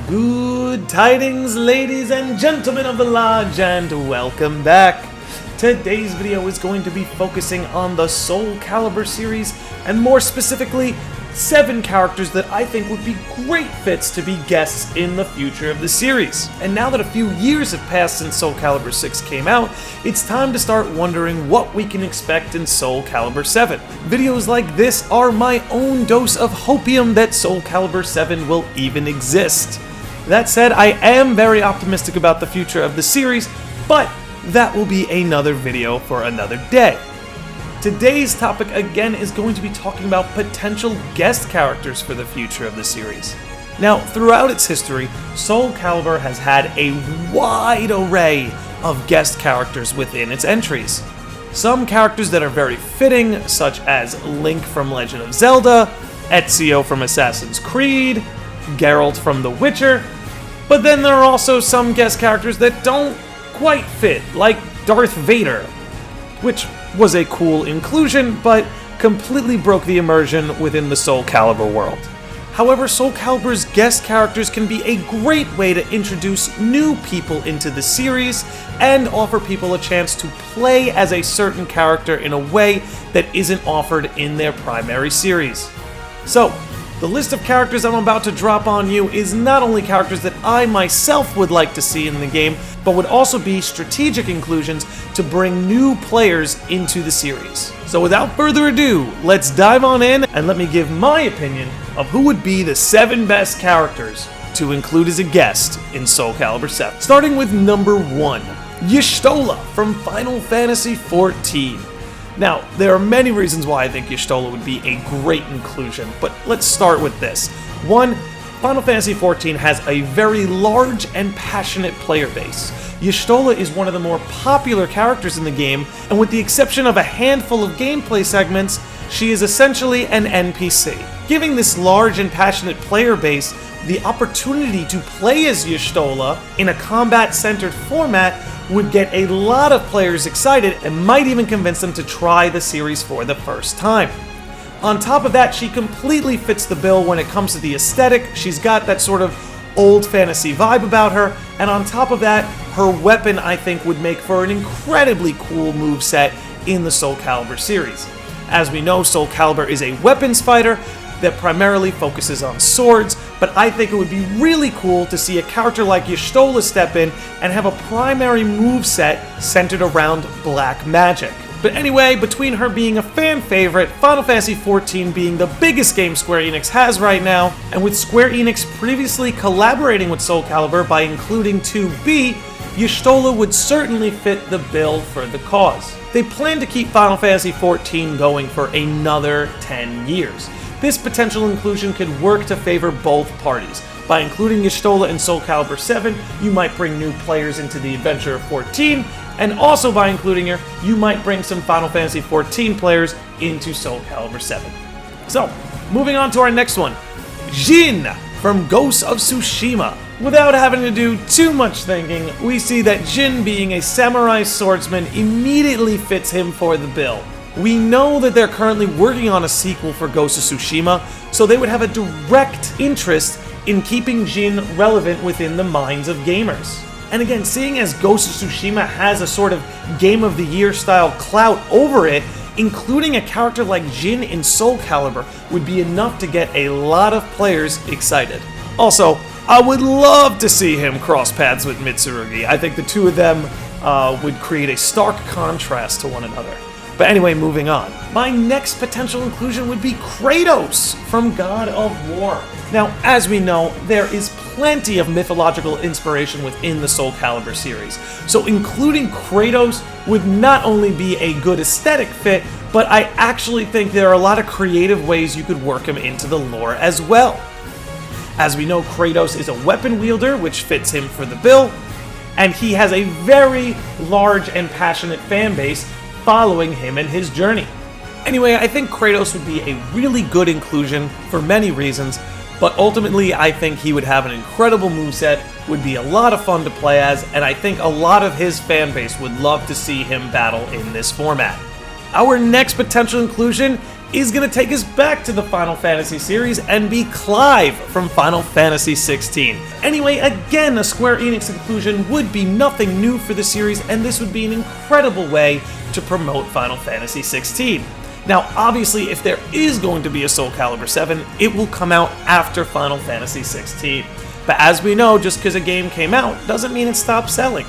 Good tidings, ladies and gentlemen of the lodge, and welcome back. Today's video is going to be focusing on the SoulCalibur series, and more specifically, 7 characters that I think would be great fits to be guests in the future of the series. And now that a few years have passed since SoulCalibur 6 came out, it's time to start wondering what we can expect in SoulCalibur 7. Videos like this are my own dose of hopium that SoulCalibur 7 will even exist. That said, I am very optimistic about the future of the series, but that will be another video for another day. Today's topic again is going to be talking about potential guest characters for the future of the series. Now, throughout its history, SoulCalibur has had a wide array of guest characters within its entries. Some characters that are very fitting, such as Link from Legend of Zelda, Ezio from Assassin's Creed, Geralt from The Witcher, but then there are also some guest characters that don't quite fit, like Darth Vader, which was a cool inclusion, but completely broke the immersion within the SoulCalibur world. However, SoulCalibur's guest characters can be a great way to introduce new people into the series and offer people a chance to play as a certain character in a way that isn't offered in their primary series. So, the list of characters I'm about to drop on you is not only characters that I myself would like to see in the game, but would also be strategic inclusions to bring new players into the series. So without further ado, let's dive on in and let me give my opinion of who would be the 7 best characters to include as a guest in SoulCalibur 7. Starting with number 1, Y'shtola from Final Fantasy XIV. Now, there are many reasons why I think Y'shtola would be a great inclusion, but let's start with this. 1, Final Fantasy XIV has a very large and passionate player base. Y'shtola is one of the more popular characters in the game, and with the exception of a handful of gameplay segments, she is essentially an NPC. Giving this large and passionate player base the opportunity to play as Y'shtola in a combat-centered format would get a lot of players excited and might even convince them to try the series for the first time. On top of that, she completely fits the bill when it comes to the aesthetic. She's got that sort of old fantasy vibe about her, and on top of that, her weapon I think would make for an incredibly cool moveset in the SoulCalibur series. As we know, SoulCalibur is a weapons fighter that primarily focuses on swords, but I think it would be really cool to see a character like Y'shtola step in and have a primary moveset centered around black magic. But anyway, between her being a fan favorite, Final Fantasy XIV being the biggest game Square Enix has right now, and with Square Enix previously collaborating with SoulCalibur by including 2B, Y'shtola would certainly fit the bill for the cause. They plan to keep Final Fantasy XIV going for another 10 years. This potential inclusion could work to favor both parties. By including Y'shtola in SoulCalibur 7, you might bring new players into the adventure of 14, and also by including her, you might bring some Final Fantasy XIV players into SoulCalibur 7. So, moving on to our next one, Jin from Ghost of Tsushima. Without having to do too much thinking, we see that Jin being a samurai swordsman immediately fits him for the bill. We know that they're currently working on a sequel for Ghost of Tsushima, so they would have a direct interest in keeping Jin relevant within the minds of gamers. And again, seeing as Ghost of Tsushima has a sort of Game of the Year style clout over it, including a character like Jin in SoulCalibur would be enough to get a lot of players excited. Also, I would love to see him cross paths with Mitsurugi. I think the two of them would create a stark contrast to one another. But anyway, moving on. My next potential inclusion would be Kratos from God of War. Now, as we know, there is plenty of mythological inspiration within the SoulCalibur series, so including Kratos would not only be a good aesthetic fit, but I actually think there are a lot of creative ways you could work him into the lore as well. As we know, Kratos is a weapon wielder, which fits him for the bill, and he has a very large and passionate fan base following him and his journey. Anyway, I think Kratos would be a really good inclusion for many reasons, but ultimately I think he would have an incredible moveset, would be a lot of fun to play as, and I think a lot of his fan base would love to see him battle in this format. Our next potential inclusion is going to take us back to the Final Fantasy series and be Clive from Final Fantasy XVI. Anyway, again, a Square Enix inclusion would be nothing new for the series, and this would be an incredible way to promote Final Fantasy XVI. Now, obviously, if there is going to be a SoulCalibur 7, it will come out after Final Fantasy XVI. But as we know, just because a game came out doesn't mean it stopped selling.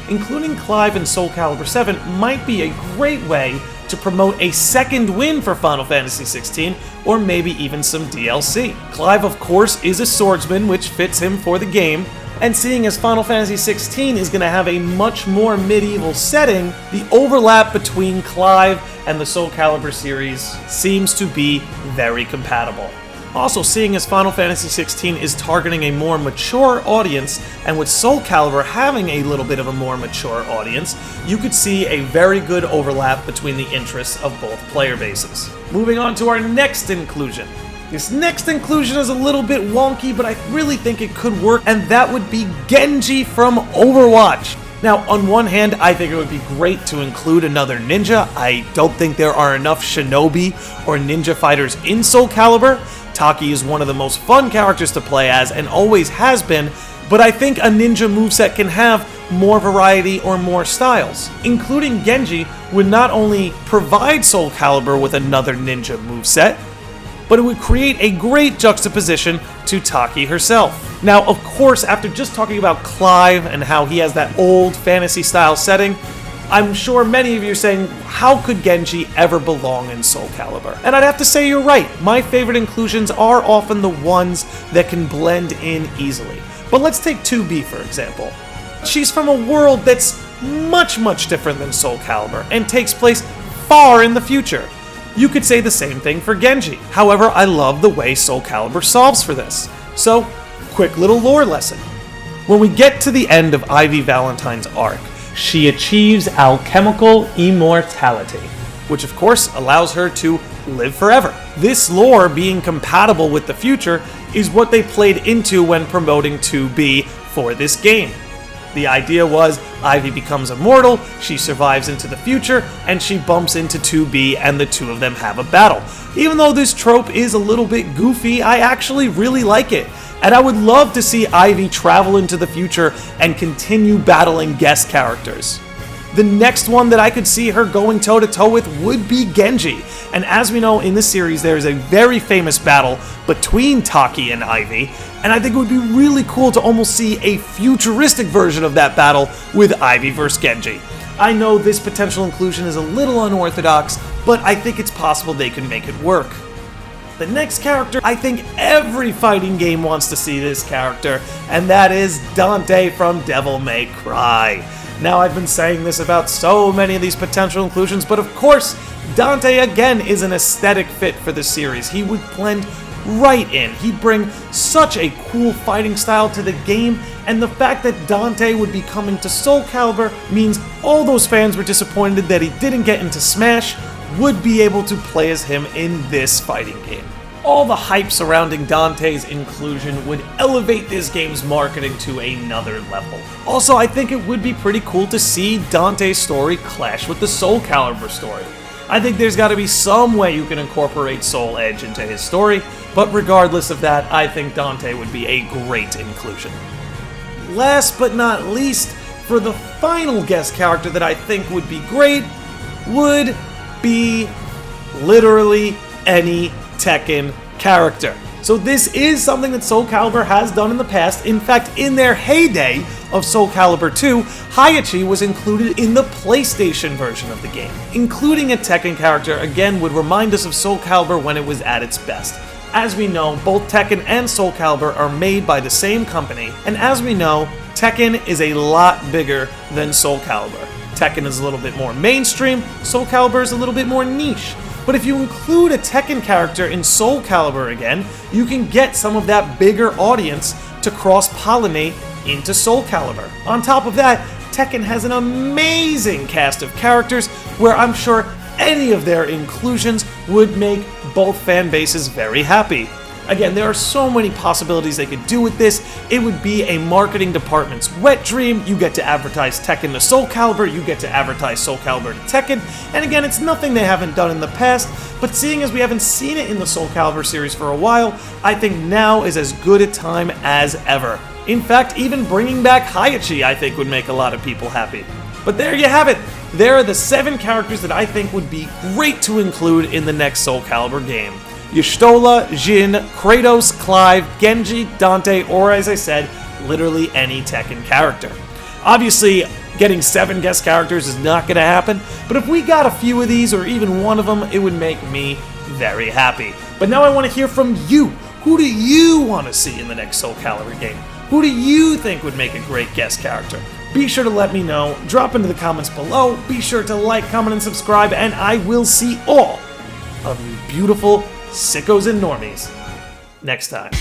Including Clive in SoulCalibur 7 might be a great way to promote a second win for Final Fantasy XVI, or maybe even some DLC. Clive, of course, is a swordsman, which fits him for the game, and seeing as Final Fantasy XVI is going to have a much more medieval setting, the overlap between Clive and the SoulCalibur series seems to be very compatible. Also, seeing as Final Fantasy XVI is targeting a more mature audience, and with SoulCalibur having a little bit of a more mature audience, you could see a very good overlap between the interests of both player bases. Moving on to our next inclusion. This next inclusion is a little bit wonky, but I really think it could work, and that would be Genji from Overwatch. Now, on one hand, I think it would be great to include another ninja. I don't think there are enough shinobi or ninja fighters in SoulCalibur. Taki is one of the most fun characters to play as and always has been, but I think a ninja moveset can have more variety or more styles. Including Genji would not only provide SoulCalibur with another ninja moveset, but it would create a great juxtaposition to Taki herself. Now, of course, after just talking about Clive and how he has that old fantasy style setting, I'm sure many of you are saying, how could Genji ever belong in SoulCalibur? And I'd have to say you're right. My favorite inclusions are often the ones that can blend in easily. But let's take 2B for example. She's from a world that's much different than SoulCalibur and takes place far in the future. You could say the same thing for Genji. However, I love the way SoulCalibur solves for this. So, quick little lore lesson. When we get to the end of Ivy Valentine's arc, she achieves alchemical immortality, which of course allows her to live forever. This lore being compatible with the future is what they played into when promoting 2B for this game. The idea was Ivy becomes immortal, she survives into the future, and she bumps into 2B and the two of them have a battle. Even though this trope is a little bit goofy, I actually really like it. And I would love to see Ivy travel into the future and continue battling guest characters. The next one that I could see her going toe-to-toe with would be Genji. And as we know in the series, there is a very famous battle between Taki and Ivy, and I think it would be really cool to almost see a futuristic version of that battle with Ivy versus Genji. I know this potential inclusion is a little unorthodox, but I think it's possible they can make it work. The next character, I think every fighting game wants to see this character, and that is Dante from Devil May Cry. Now, I've been saying this about so many of these potential inclusions, but of course, Dante again is an aesthetic fit for the series. He would blend right in. He'd bring such a cool fighting style to the game, and the fact that Dante would be coming to SoulCalibur means all those fans were disappointed that he didn't get into Smash would be able to play as him in this fighting game. All the hype surrounding Dante's inclusion would elevate this game's marketing to another level. Also, I think it would be pretty cool to see Dante's story clash with the SoulCalibur story. I think there's got to be some way you can incorporate Soul Edge into his story, but regardless of that, I think Dante would be a great inclusion. Last but not least, for the final guest character that I think would be great, would be literally any Tekken character. So this is something that SoulCalibur has done in the past. In fact, in their heyday of SoulCalibur 2, Heihachi was included in the PlayStation version of the game. Including a Tekken character, again, would remind us of SoulCalibur when it was at its best. As we know, both Tekken and SoulCalibur are made by the same company, and as we know, Tekken is a lot bigger than SoulCalibur. Tekken is a little bit more mainstream, SoulCalibur is a little bit more niche. But if you include a Tekken character in SoulCalibur again, you can get some of that bigger audience to cross-pollinate into SoulCalibur. On top of that, Tekken has an amazing cast of characters where I'm sure any of their inclusions would make both fan bases very happy. Again, there are so many possibilities they could do with this. It would be a marketing department's wet dream. You get to advertise Tekken to SoulCalibur, you get to advertise SoulCalibur to Tekken, and again, it's nothing they haven't done in the past, but seeing as we haven't seen it in the SoulCalibur series for a while, I think now is as good a time as ever. In fact, even bringing back Hayachi, I think, would make a lot of people happy. But there you have it. There are the 7 characters that I think would be great to include in the next SoulCalibur game. Y'shtola, Jin, Kratos, Clive, Genji, Dante, or as I said, literally any Tekken character. Obviously, getting 7 guest characters is not going to happen, but if we got a few of these, or even one of them, it would make me very happy. But now I want to hear from you. Who do you want to see in the next SoulCalibur game? Who do you think would make a great guest character? Be sure to let me know, drop into the comments below, be sure to like, comment, and subscribe, and I will see all of you beautiful sickos and normies next time.